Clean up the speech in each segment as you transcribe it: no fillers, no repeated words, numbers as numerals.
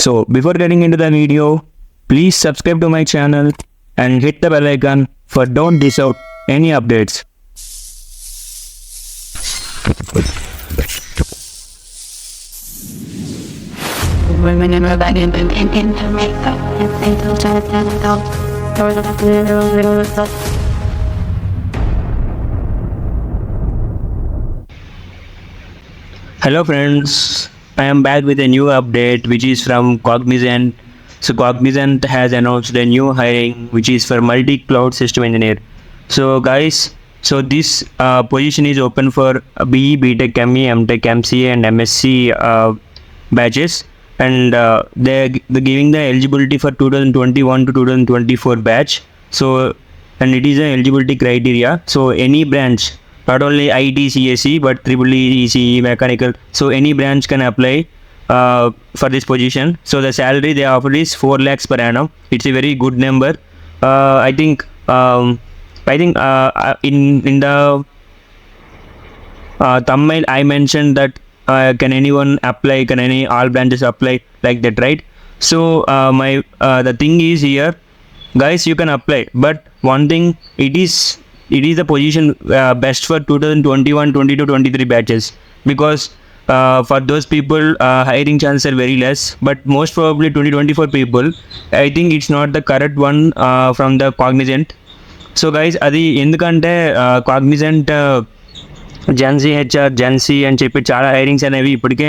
So before getting into the video, please subscribe to my channel and hit the bell icon for don't miss out any updates. Hello friends, I am back with a new update which is from Cognizant. So Cognizant has announced a new hiring which is for multi-cloud system engineer. So guys, this position is open for BE, BTech, ME, MTech, MCA and MSc batches, and they're giving the eligibility for 2021 to 2024 batch. So and it is a eligibility criteria. So any branch, not only IT, CSE, but EEE, ECE, mechanical. So any branch can apply for this position. So the salary they offer is 4 lakhs per annum. It's a very good number. I think in the thumbnail I mentioned that can anyone apply? Can all branches apply like that, right? So the thing is here, guys, you can apply, but one thing, it is the position best for 2021, 22, 23 batches, because for those people hiring chances are very less, but most probably 2024 people, I think it's not the correct one from the Cognizant. So guys, అది ఎందుకంటే Cognizant Gen Z HR Gen Z అని చెప్పి చాలా hirings అనేవి ఇప్పటికే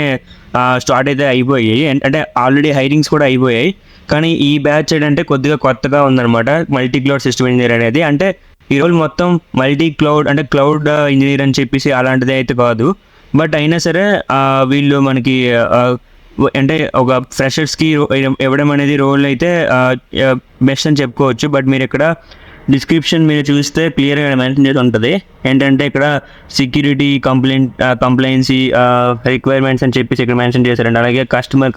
start అయితే అయిపోయాయి, అంటే ఆల్రెడీ హైరింగ్స్ కూడా అయిపోయాయి. కానీ ఈ బ్యాచ్ ఏంటంటే కొద్దిగా కొత్తగా ఉందన్నమాట, మల్టీ క్లౌడ్ సిస్టమ్ ఇంజనీర్ అనేది. అంటే ఈ రోజు మొత్తం మల్టీ క్లౌడ్ అంటే క్లౌడ్ ఇంజనీర్ అని చెప్పేసి అలాంటిది అయితే కాదు, బట్ అయినా సరే వీళ్ళు మనకి అంటే ఒక ఫ్రెషర్స్కి ఇవ్వడం అనేది రోల్ అయితే బెస్ట్ అని చెప్పుకోవచ్చు. బట్ మీరు ఇక్కడ డిస్క్రిప్షన్ మీరు చూస్తే క్లియర్గా మెన్షన్ చేసి ఉంటుంది ఏంటంటే ఇక్కడ సెక్యూరిటీ కంప్లైన్సీ రిక్వైర్మెంట్స్ అని చెప్పేసి ఇక్కడ మెన్షన్ చేశారండి. అలాగే కస్టమర్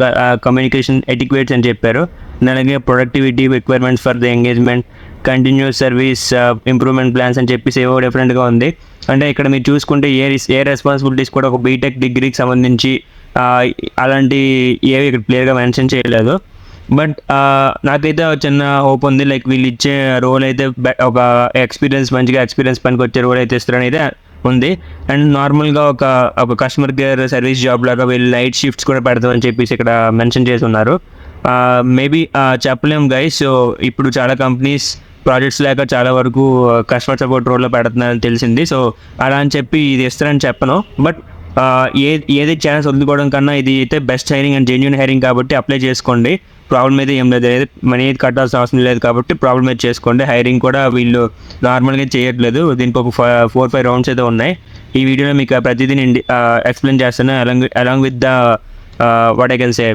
కమ్యూనికేషన్ ఎటిక్వేట్స్ అని చెప్పారు, అలాగే productivity requirements for the engagement, continuous service improvement plans అని చెప్పేసి ఏవో డిఫరెంట్గా ఉంది. అంటే ఇక్కడ మీరు చూసుకుంటే ఏ రెస్పాన్సిబిలిటీస్ కూడా ఒక బీటెక్ డిగ్రీకి సంబంధించి అలాంటి ఏవి ఇక్కడ క్లియర్గా మెన్షన్ చేయలేదు. బట్ నాకైతే చిన్న హోప్ ఉంది, లైక్ వీళ్ళు ఇచ్చే రోల్ అయితే ఒక మంచిగా ఎక్స్పీరియన్స్ పనికి వచ్చే రోల్ అయితే ఇస్తారని అయితే ఉంది. అండ్ నార్మల్గా ఒక కస్టమర్ కేర్ సర్వీస్ జాబ్ లాగా వీళ్ళు నైట్ షిఫ్ట్స్ కూడా పెడతామని చెప్పేసి ఇక్కడ మెన్షన్ చేసి ఉన్నారు. మేబీ చెప్పలేము గైస్. సో ఇప్పుడు చాలా కంపెనీస్ ప్రాజెక్ట్స్ లేక చాలా వరకు కస్టమర్ సపోర్ట్ రోల్లో పెడుతున్నారని తెలిసింది. సో అలా అని చెప్పి ఇది ఇస్తారని చెప్పను, బట్ ఏది ఛాన్స్ వదులుకోవడం కన్నా ఇది అయితే best hiring and genuine hiring కాబట్టి అప్లై చేసుకోండి. ప్రాబ్లం అయితే ఏం లేదు, మనీ అయితే కట్టాల్సిన అవసరం లేదు కాబట్టి ప్రాబ్లం అయితే చేసుకోండి. హైరింగ్ కూడా వీళ్ళు నార్మల్గా చేయట్లేదు, దీనికి ఒక 4-5 రౌండ్స్ అయితే ఉన్నాయి. ఈ వీడియోలో మీకు ప్రతిదీ నేను ఎక్స్ప్లెయిన్ చేస్తాను, along with the what I can say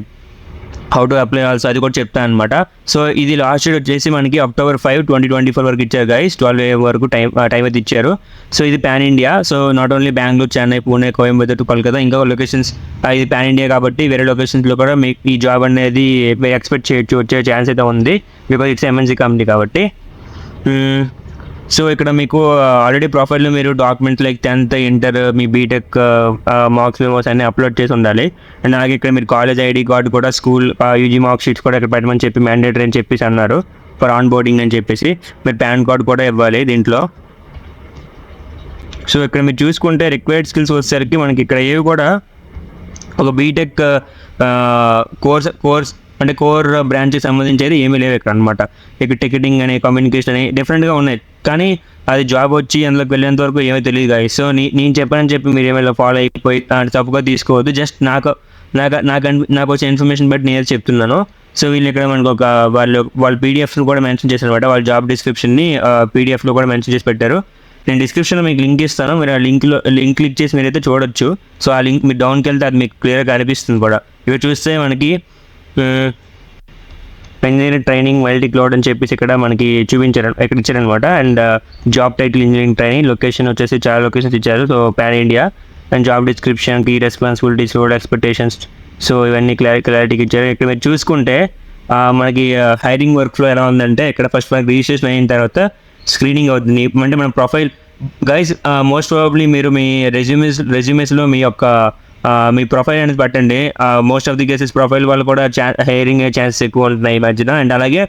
how to apply also, అది కూడా చెప్తాను అనమాట. సో ఇది లాస్ట్ డేట్ వచ్చేసి మనకి October 5, 2024 వరకు ఇచ్చారు గైస్. 12 AM వరకు టైం అయితే ఇచ్చారు. సో ఇది pan India. So not only Bengaluru, Chennai, Pune, Coimbatore, Kolkata, ఇంకా లొకేషన్స్. ఇది పాన్ ఇండియా కాబట్టి వేరే లొకేషన్స్లో కూడా మీకు ఈ జాబ్ అనేది ఎక్స్పెక్ట్ చేయొచ్చు, వచ్చే ఛాన్స్ అయితే ఉంది, బికాజ్ ఇట్స్ MNC కంపెనీ కాబట్టి. సో ఇక్కడ మీకు ఆల్రెడీ ప్రొఫైల్లో మీరు డాక్యుమెంట్స్ లైక్ 10th, ఇంటర్, మీ బీటెక్ మార్క్స్ మెమోస్ అన్నీ అప్లోడ్ చేసి ఉండాలి. అండ్ అలాగే ఇక్కడ మీరు కాలేజ్ ఐడి కార్డు కూడా, స్కూల్ యూజీ మార్క్ షీట్స్ కూడా ఇక్కడ పెట్టమని చెప్పి మ్యాండేటరీ అని చెప్పేసి అన్నారు ఫర్ ఆన్ బోర్డింగ్ అని చెప్పేసి. మీరు పాన్ కార్డ్ కూడా ఇవ్వాలి దీంట్లో. సో ఇక్కడ మీరు చూసుకుంటే రిక్వైర్డ్ స్కిల్స్ వచ్చేసరికి మనకి ఇక్కడ ఏవి కూడా ఒక బీటెక్ కోర్స్ అంటే కోర్ బ్రాంచ్కి సంబంధించేది ఏమీ లేవు ఇక్కడ అనమాట. ఇక్కడ టికెటింగ్ అని, కమ్యూనికేషన్ అని డిఫరెంట్గా ఉన్నాయి, కానీ అది జాబ్ వచ్చి అందులోకి వెళ్ళేంత వరకు ఏమీ తెలియదు గాయస్. సో నేను చెప్పానని చెప్పి మీరు ఏమైనా ఫాలో అయిపోయి తప్పుగా తీసుకోవద్దు. జస్ట్ నాకు వచ్చే ఇన్ఫర్మేషన్ బట్టి నేను చెప్తున్నాను. సో వీళ్ళు ఇక్కడ మనకు వాళ్ళ పీడిఎఫ్ని కూడా మెన్షన్ చేశారు అనమాట, వాళ్ళ జాబ్ డిస్క్రిప్షన్ని పీడిఎఫ్లో కూడా మెన్షన్ చేసి పెట్టారు. నేను డిస్క్రిప్షన్లో మీకు లింక్ ఇస్తాను, మీరు ఆ లింక్ క్లిక్ చేసి మీరైతే చూడొచ్చు. సో ఆ లింక్ మీరు డౌన్కి వెళ్తే అది మీకు క్లియర్గా కనిపిస్తుంది కూడా. ఇక్కడ చూస్తే మనకి ఇంజనీరింగ్ ట్రైనింగ్ మల్టీ క్లౌడ్ అని చెప్పేసి ఇక్కడ మనకి ఇక్కడ ఇచ్చారనమాట. And job title engineering training, location వచ్చేసి చాలా లొకేషన్స్ ఇచ్చారు. So pan India. And job description, key responsibilities, role expectations, so ఇవన్నీ క్లారిటీకి ఇచ్చారు. ఇక్కడ మీరు చూసుకుంటే మనకి హైరింగ్ వర్క్లో ఎలా ఉందంటే, ఇక్కడ ఫస్ట్ మనకి రిజిస్ట్రేషన్ అయిన తర్వాత స్క్రీనింగ్ అవుతుంది. అంటే మన ప్రొఫైల్ గైస్ మోస్ట్ ప్రాబబ్లీ మీరు మీ రెజ్యూమేస్లో మీ యొక్క మీ ప్రొఫైల్ అనేది పెట్టండి. Most of the cases profile వాళ్ళు కూడా హైరింగ్ ఛాన్సెస్ ఎక్కువ ఉంటున్నాయి ఈ మధ్యన. అండ్ అలాగే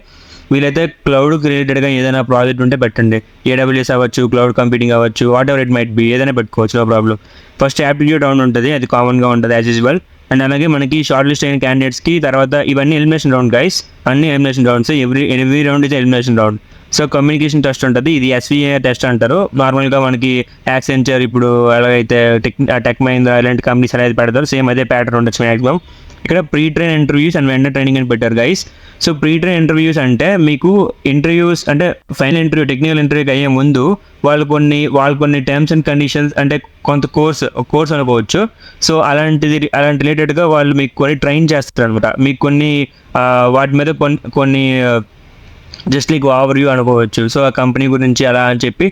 వీలైతే క్లౌడ్ రిలేటెడ్గా ఏదైనా ప్రాజెక్ట్ ఉంటే పెట్టండి. AWS అవ్వచ్చు, క్లౌడ్ కంప్యూటింగ్ అవ్వచ్చు, whatever it might be, ఏదైనా పెట్టుకోవచ్చు, no problem. First aptitude round ఉంటుంది, అది కామన్గా ఉంటుంది యాజ్ యూజువల్. అండ్ అలాగే మనకి షార్ట్ లిస్ట్ అయిన క్యాండిడేట్స్కి తర్వాత ఇవన్నీ ఎలిమినేషన్ రౌండ్ గైస్, అన్ని elimination rounds. Every round is elimination round. So communication test ఉంటుంది, ఇది SVA టెస్ట్ అంటారు. నార్మల్గా మనకి యాక్సెంచర్ ఇప్పుడు ఎలాగైతే టెక్ మహీంద్రా ఇలాంటి కంపెనీస్ అనేది పెడతారు, సేమ్ అదే ప్యాటర్న్ ఉండొచ్చు మ్యాక్సిమం. ఇక్కడ pre train interviews and vendor training అని పెట్టారు guys. So pre train interviews అంటే మీకు ఇంటర్వ్యూస్ అంటే ఫైనల్ ఇంటర్వ్యూ, టెక్నికల్ ఇంటర్వ్యూకి అయ్యే ముందు వాళ్ళు కొన్ని టర్మ్స్ అండ్ కండిషన్స్ అంటే కొంత కోర్స్ అనుకోవచ్చు. సో అలాంటి రిలేటెడ్గా వాళ్ళు మీకు కొన్ని ట్రైన్ చేస్తారు అనమాట. మీకు కొన్ని వాటి మీద కొన్ని జస్ట్ లైక్ ఓవర్ వ్యూ అనుకోవచ్చు. సో ఆ కంపెనీ గురించి అలా అని చెప్పి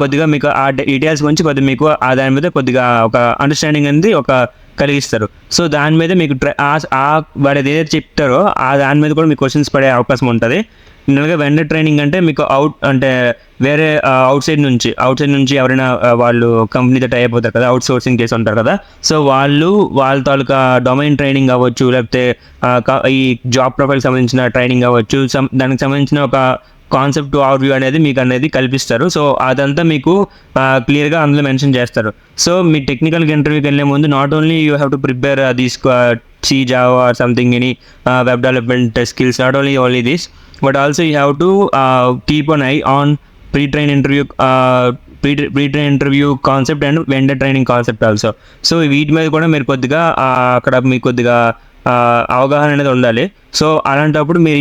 కొద్దిగా మీకు ఆ డీటెయిల్స్ గురించి కొద్దిగా మీకు దాని మీద కొద్దిగా ఒక అండర్స్టాండింగ్ అనేది కలిగిస్తారు. సో దాని మీద మీకు వాడు ఏదైతే చెప్తారో దాని మీద కూడా మీకు క్వశ్చన్స్ పడే అవకాశం ఉంటుంది. జనరల్గా వెండర్ ట్రైనింగ్ అంటే మీకు వేరే అవుట్ సైడ్ నుంచి ఎవరైనా వాళ్ళు కంపెనీతో టై అయిపోతారు కదా, అవుట్ సోర్సింగ్ చేసి ఉంటారు కదా. సో వాళ్ళ తాలూకా డొమైన్ ట్రైనింగ్ అవ్వచ్చు, లేకపోతే ఈ జాబ్ ప్రొఫైల్ సంబంధించిన ట్రైనింగ్ అవ్వచ్చు, దానికి సంబంధించిన ఒక కాన్సెప్ట్ ఓవర్వ్యూ అనేది కల్పిస్తారు. సో అదంతా మీకు క్లియర్గా అందులో మెన్షన్ చేస్తారు. సో మీ టెక్నికల్ ఇంటర్వ్యూకి వెళ్ళే ముందు not only you have to prepare these C, Java or something, any web development skills, not only this, but also you have to keep an eye on pre-train interview concept and vendor training concept also. So వీటి మీద కూడా మీరు కొద్దిగా అక్కడ మీకు కొద్దిగా అవగాహన అనేది ఉండాలి. సో అలాంటప్పుడు మీరు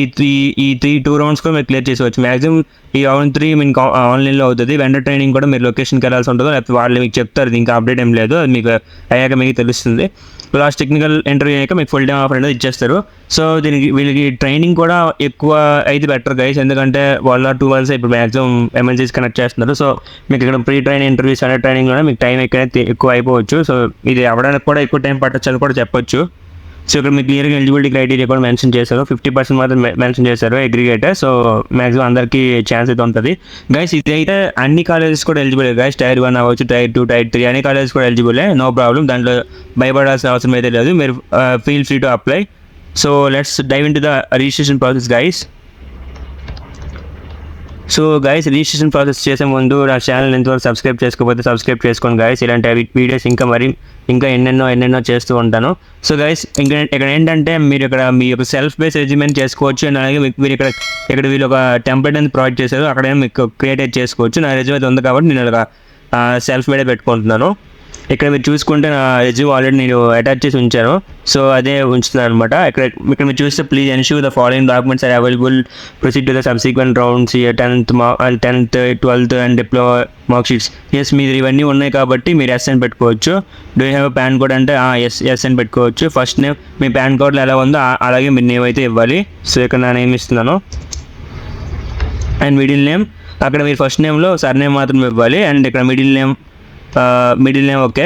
ఈ 2 రౌండ్స్ కూడా మీరు క్లియర్ చేసుకోవచ్చు. మ్యాక్సిమం ఈ రౌండ్ 3 మీకు ఆన్లైన్లో అవుతుంది. వెండర్ ట్రైనింగ్ కూడా మీరు లొకేషన్కి వెళ్ళాల్సి ఉంటుందో, లేకపోతే వాళ్ళు మీకు చెప్తారు, ఇంకా అప్డేట్ ఏం లేదు, అది మీకు అయ్యాక మీకు తెలుస్తుంది. లాస్ట్ టెక్నికల్ ఇంటర్వ్యూ అయ్యాక మీకు ఫుల్ టైం ఆఫర్ అనేది ఇచ్చేస్తారు. సో వీళ్ళకి ట్రైనింగ్ కూడా ఎక్కువ అయితే బెటర్ గైస్, ఎందుకంటే 1 or 2 months ఇప్పుడు మ్యాక్సిమం MNCs కనెక్ట్ చేస్తున్నారు. సో మీకు ఇక్కడ ప్రీ ట్రైన్ ఇంటర్వ్యూస్ అనే ట్రైనింగ్లోనే మీకు టైం ఎక్కువ అయిపోవచ్చు. సో ఇది అవ్వడానికి కూడా ఎక్కువ టైం పట్టచ్చు అని కూడా చెప్పొచ్చు. సో ఇక్కడ మీకు క్లియర్గా ఎలిజిబిలిటీ క్రైటీరియా కూడా మెన్షన్ చేశారు. 50% మాత్రం మెన్షన్ చేశారు అగ్రిగేటర్. సో మ్యాక్సిమం అందరికీ ఛాన్స్ అయితే ఉంటుంది గైస్. ఇది అయితే అన్ని కాలేజెస్ కూడా ఎలిజిబుల్ గైస్, Tier 1 అవ్వచ్చు, Tier 2, Tier 3 అన్ని కాలేజెస్ కూడా ఎలిజిబులే, నో ప్రాబ్లం. దాంట్లో భయపడాల్సిన అవసరం అయితే లేదు. మీరు feel free to apply. So let's dive into the registration process guys. So guys, registration process చేసే ముందు నా ఛానల్ ఎంతవరకు సబ్స్క్రైబ్ చేసుకోకపోతే సబ్స్క్రైబ్ చేసుకోండి గైస్. ఇలాంటి వీడియోస్ ఇంకా ఎన్నెన్నో చేస్తూ ఉంటాను. సో గైస్, ఇక్కడ ఏంటంటే మీరు ఇక్కడ మీ యొక్క సెల్ఫ్ బేస్ రెజ్యూమెని చేసుకోవచ్చు. అండ్ అలాగే మీరు ఇక్కడ వీళ్ళు ఒక టెంప్లెట్ అనేది ప్రొవైడ్ చేశారు, అక్కడ మీకు క్రియేట్ చేసుకోవచ్చు. నా రెజ్యూమ్ అయితే ఉంది కాబట్టి నేను ఇలా సెల్ఫ్ మేడే పెట్టుకుంటున్నాను. ఇక్కడ మీరు చూసుకుంటే నా రెజ్యూమ్ ఆల్రెడీ నేను అటాచ్ చేసి ఉంచాను. సో అదే ఉంచుతున్నాను అనమాట. ఇక్కడ మీరు చూస్తే please ensure the following documents are available, proceed to the subsequent rounds, 10th 12th and diploma mark sheets. Yes, మీరు ఇవన్నీ ఉన్నాయి కాబట్టి మీరు ఎస్ అని పెట్టుకోవచ్చు. Do you have PAN card అంటే ఎస్ అని పెట్టుకోవచ్చు. ఫస్ట్ నేమ్ మీ పాన్ కార్డ్లో ఎలా ఉందో అలాగే మీరు నేమ్ అయితే ఇవ్వాలి. సో ఇక్కడ నా నేమ్ ఇస్తున్నాను. అండ్ మిడిల్ నేమ్, అక్కడ మీరు ఫస్ట్ నేమ్లో సర్ నేమ్ మాత్రం ఇవ్వాలి. అండ్ ఇక్కడ middle name okay,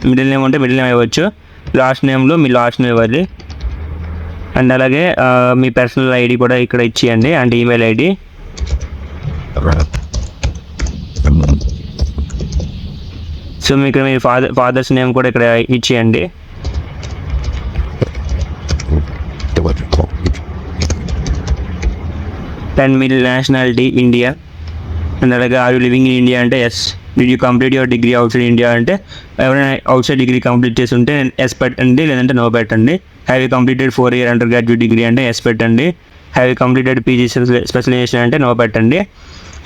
middle name ఉంటే మిడిల్ నేమ్ ఇవ్వచ్చు. లాస్ట్ నేమ్లో మీ లాస్ట్ నేమ్ ఇవ్వాలి. అండ్ అలాగే మీ పర్సనల్ ఐడి కూడా ఇక్కడ ఇచ్చేయండి, అండ్ ఈమెయిల్ ఐడి. సో మీకు మీ ఫాదర్స్ నేమ్ కూడా ఇక్కడ ఇచ్చేయండి. అండ్ మీ నేషనాలిటీ ఇండియా. అండ్ అలాగే are you living in India అంటే yes. Did you complete your degree outside India అంటే ఎవరైనా అవుట్ సైడ్ డిగ్రీ కంప్లీట్ చేసి ఉంటే ఎస్ పెట్టండి, లేదంటే నో పెట్టండి. Have you completed 4 year undergraduate degree అంటే ఎస్ పెట్టండి. Have you completed PG specialisation అంటే నో పెట్టండి.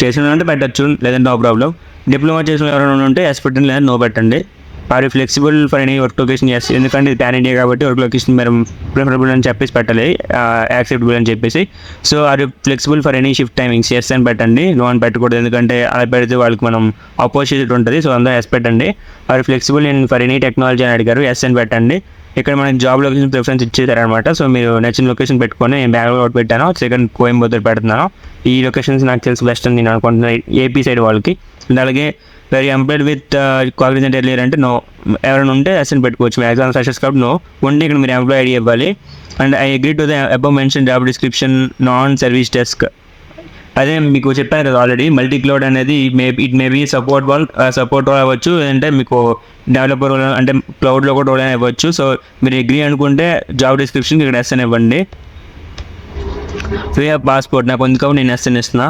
చేసిన అంటే పెట్టచ్చు, లేదంటే నో ప్రాబ్లం. డిప్లొమా చేసిన ఎవరైనా ఉంటే ఎస్ పెట్టండి, లేదంటే నో పెట్టండి. Are you flexible for any work location yes, ఎందుకంటే ఇది ప్యాన్ ఇండియా కాబట్టి వర్క్ లొకేషన్ మీరు ప్రిఫరబుల్ అని చెప్పేసి పెట్టాలి, యాక్సెప్టబుల్ అని చెప్పేసి. So are you flexible for any shift timings yes అని పెట్టండి, నో అని పెట్టకూడదు, ఎందుకంటే అలా పెడితే వాళ్ళకి మనం అపోజిట్ ఉంటుంది. సో అందరూ ఎస్ పెట్టండి. Are you flexible in for any technology అని అడిగారు, ఎస్ అని పెట్టండి. ఇక్కడ మనకి జాబ్ లొకేషన్ ప్రిఫరెన్స్ ఇచ్చేసారనమాట. సో మీరు నచ్చిన లొకేషన్ పెట్టుకొని, నేను బెంగళూరు ఒకటి పెట్టాను, సెకండ్ కోయంబత్తూర్ పెడుతున్నాను. ఈ లొకేషన్స్ నాకు తెలిసి బెస్ట్ అని నేను అనుకుంటున్నాను AP సైడ్ వాళ్ళకి. అలాగే very employed with Cognizant earlier అంటే నో, ఎవరైనా ఉంటే ఎస్ఎన్ పెట్టుకోవచ్చు. మ్యాక్సిమం ఫ్రెషర్స్ కాబట్టి నో, ఓన్లీ ఇక్కడ మీరు ఎంప్లాయ్ ఐడి ఇవ్వాలి. And I agree to the above mention job description non service desk. అదే మీకు చెప్పాను కదా ఆల్రెడీ, మల్టీ క్లౌడ్ అనేది it may be support role అవ్వచ్చు, లేదంటే మీకు డెవలపర్ రోల్ అంటే క్లౌడ్లో కూడా రోల్ అయినా ఇవ్వచ్చు. సో మీరు అగ్రీ అనుకుంటే జాబ్ డిస్క్రిప్షన్ ఇక్కడ ఎస్ అని ఇవ్వండి. వీ హ్యావ్ పాస్పోర్ట్, నాకు ఉంది కాబట్టి నేను ఎస్ అని ఇస్తున్నా.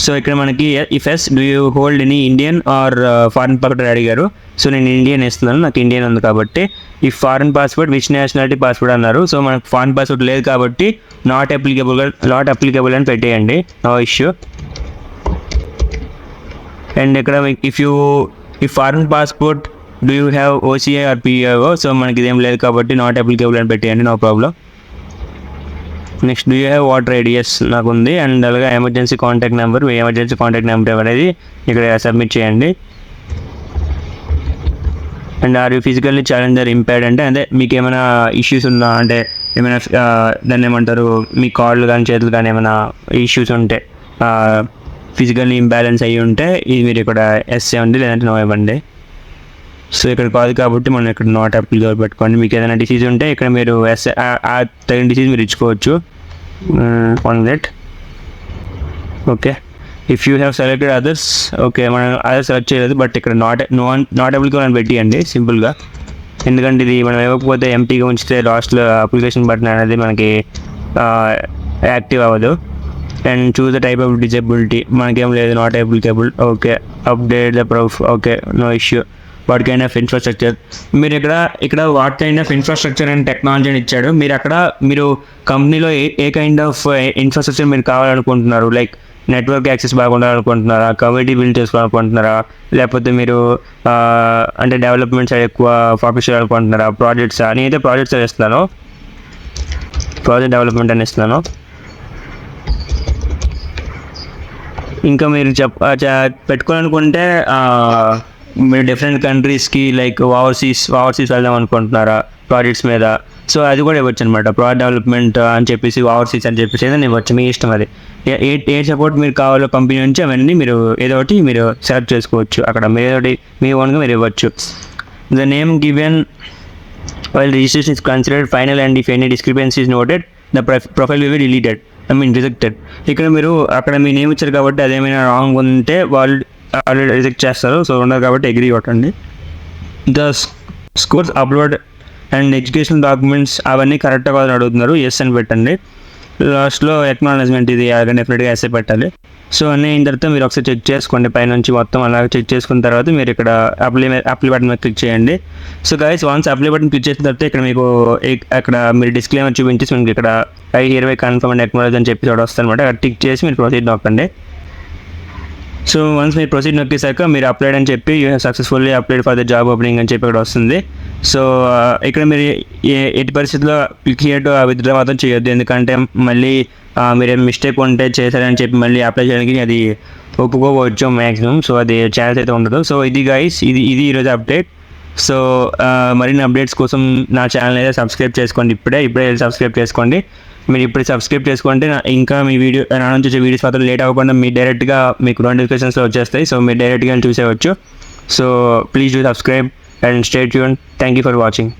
సో ఇక్కడ మనకి if yes do you hold any Indian or foreign passport అడిగారు. సో నేను ఇండియన్ ఇస్తున్నాను, నాకు ఇండియన్ ఉంది కాబట్టి. ఈ foreign passport which nationality passport అన్నారు. సో మనకు ఫారిన్ పాస్పోర్ట్ లేదు కాబట్టి నాట్ అప్లికబుల్ అని పెట్టేయండి, నో ఇష్యూ. అండ్ ఇక్కడ ఈ foreign passport do you have OCI or PIO, so మనకి ఇదేం లేదు కాబట్టి నాట్ అప్లికబుల్ అని పెట్టేయండి, no problem. Next do you have voter ID, yes నాకు ఉంది. అండ్ అలాగే ఎమర్జెన్సీ కాంటాక్ట్ నెంబర్ అనేది ఇక్కడ సబ్మిట్ చేయండి. And are you physically challenged impaired అంటే అదే మీకు ఏమైనా ఇష్యూస్ ఉన్నా, అంటే ఏమైనా దాన్ని ఏమంటారు, మీ కాళ్ళు కానీ చేతులు కానీ ఏమైనా ఇష్యూస్ ఉంటే, ఫిజికల్లీ ఇంబ్యాలెన్స్ అయ్యి ఉంటే ఇది మీరు ఇక్కడ ఎస్ ఇవ్వండి, లేదంటే నో ఇవ్వండి. సో ఇక్కడ కాదు కాబట్టి మనం ఇక్కడ నాట్ అప్లికబుల్ పెట్టుకోండి. మీకు ఏదైనా డిసీజ్ ఉంటే ఇక్కడ మీరు ఎస్ తగిన డిసీజ్ మీరు ఇచ్చుకోవచ్చు. 1 minute. Okay, if you have selected others, okay మనం అదర్స్ సెలెక్ట్ చేయలేదు, బట్ ఇక్కడ నాట్ అప్లికబుల్ అని పెట్టియండి సింపుల్గా. ఎందుకంటే ఇది మనం ఇవ్వకపోతే ఎంటీగా ఉంచితే లాస్ట్లో అప్లికేషన్ బటన్ అనేది మనకి యాక్టివ్ అవ్వదు. And choose the type of disability, మనకేం లేదు, not applicable. Okay, update the proof, okay no issue. What kind of infrastructure, మీరు ఇక్కడ what kind of infrastructure and technology అని ఇచ్చాడు. మీరు కంపెనీలో ఏ కైండ్ ఆఫ్ ఇన్ఫ్రాస్ట్రక్చర్ మీరు కావాలనుకుంటున్నారు, లైక్ నెట్వర్క్ యాక్సెస్ బాగుండాలనుకుంటున్నారా, కమ్యూనిటీ బిల్డ్ చేసుకోవాలనుకుంటున్నారా, లేకపోతే మీరు అంటే డెవలప్మెంట్ సైడ్ ఎక్కువ ఫోకస్ చేయాలనుకుంటున్నారా, ప్రాజెక్ట్స్. నేనైతే ప్రాజెక్ట్స్ ఇస్తున్నాను, ప్రాజెక్ట్ డెవలప్మెంట్ అని ఇస్తున్నాను. ఇంకా మీరు పెట్టుకోవాలనుకుంటే మీరు డిఫరెంట్ కంట్రీస్కి లైక్ ఓవర్సీస్ వెళ్దాం అనుకుంటున్నారా ప్రాజెక్ట్స్ మీద, సో అది కూడా ఇవ్వచ్చు అనమాట. ప్రాజెక్ట్ డెవలప్మెంట్ అని చెప్పేసి ఓవర్సీస్ అని చెప్పేసి ఏదైనా ఇవ్వచ్చు, మీ ఇష్టం. అది ఏ సపోర్ట్ మీరు కావాలో కంపెనీ నుంచి అవన్నీ మీరు ఏదో ఒకటి మీరు సెలెక్ట్ చేసుకోవచ్చు. అక్కడ మీరు ఏదో ఒకటి మీ ఓన్గా మీరు ఇవ్వచ్చు. The name given while registration is considered final and if any discrepancy is noted the profile will be deleted, rejected. ఇక్కడ మీరు అక్కడ మీ నేమ్ ఇచ్చారు కాబట్టి అదేమైనా రాంగ్ ఉంటే వాళ్ళు ఆల్రెడీ రిజెక్ట్ చేస్తారు. సో ఉండదు కాబట్టి అగ్రీ కొట్టండి. The scores upload and educational documents అవన్నీ కరెక్ట్గా వాళ్ళు అడుగుతున్నారు, ఎస్ అని పెట్టండి. లాస్ట్లో ఎక్నాలజ్మెంట్, ఇది డెఫినెట్గా ఎస్ఏ పెట్టాలి. సో అన్నీ అయిన తర్వాత మీరు ఒకసారి చెక్ చేసుకోండి, పైనుంచి మొత్తం అలాగే చెక్ చేసుకున్న తర్వాత మీరు ఇక్కడ అప్లై బటన్ మీద క్లిక్ చేయండి. So guys once apply button click చేసిన తర్వాత ఇక్కడ మీకు అక్కడ మీరు డిస్క్లైమర్ చూపించేసి మీకు ఇక్కడ ఐ హియర్బై కన్ఫర్మ్ అండ్ అక్నాలెడ్జ్ అని చెప్పి చూడ వస్తుంది అనమాట. అక్కడ టిక్ చేసి మీరు ప్రొసీడ్ నొక్కండి. సో వన్స్ మీరు ప్రొసీడ్ నొక్కేసాక మీరు అప్లైడ్ అని చెప్పి you have successfully applied for the job opening అని చెప్పి ఇక్కడ వస్తుంది. సో ఇక్కడ మీరు ఎట్టి పరిస్థితుల్లో క్లిక్ హియర్ టు విత్డ్రా మాత్రం చేయొద్దు, ఎందుకంటే మళ్ళీ మీరు మిస్టేక్ ఉంటే చేశారని చెప్పి మళ్ళీ అప్లై చేయడానికి అది ఒప్పుకోవచ్చు మ్యాక్సిమం. సో అది ఛాన్స్ అయితే ఉండదు. సో ఇది గైస్, ఇది ఈరోజు అప్డేట్. సో మరిన్ని అప్డేట్స్ కోసం నా ఛానల్ అయితే సబ్స్క్రైబ్ చేసుకోండి. ఇప్పుడే సబ్స్క్రైబ్ చేసుకోండి. మీరు ఇప్పుడు సబ్స్క్రైబ్ చేసుకుంటే ఇంకా మీ నా నుంచి వచ్చే వీడియోస్ మాత్రం లేట్ అవ్వకుండా మీ డైరెక్ట్గా మీకు నోటిఫికేషన్స్లో వచ్చేస్తాయి. సో మీరు డైరెక్ట్గా చూసేవచ్చు. So please do subscribe and stay tune. Thank you for watching.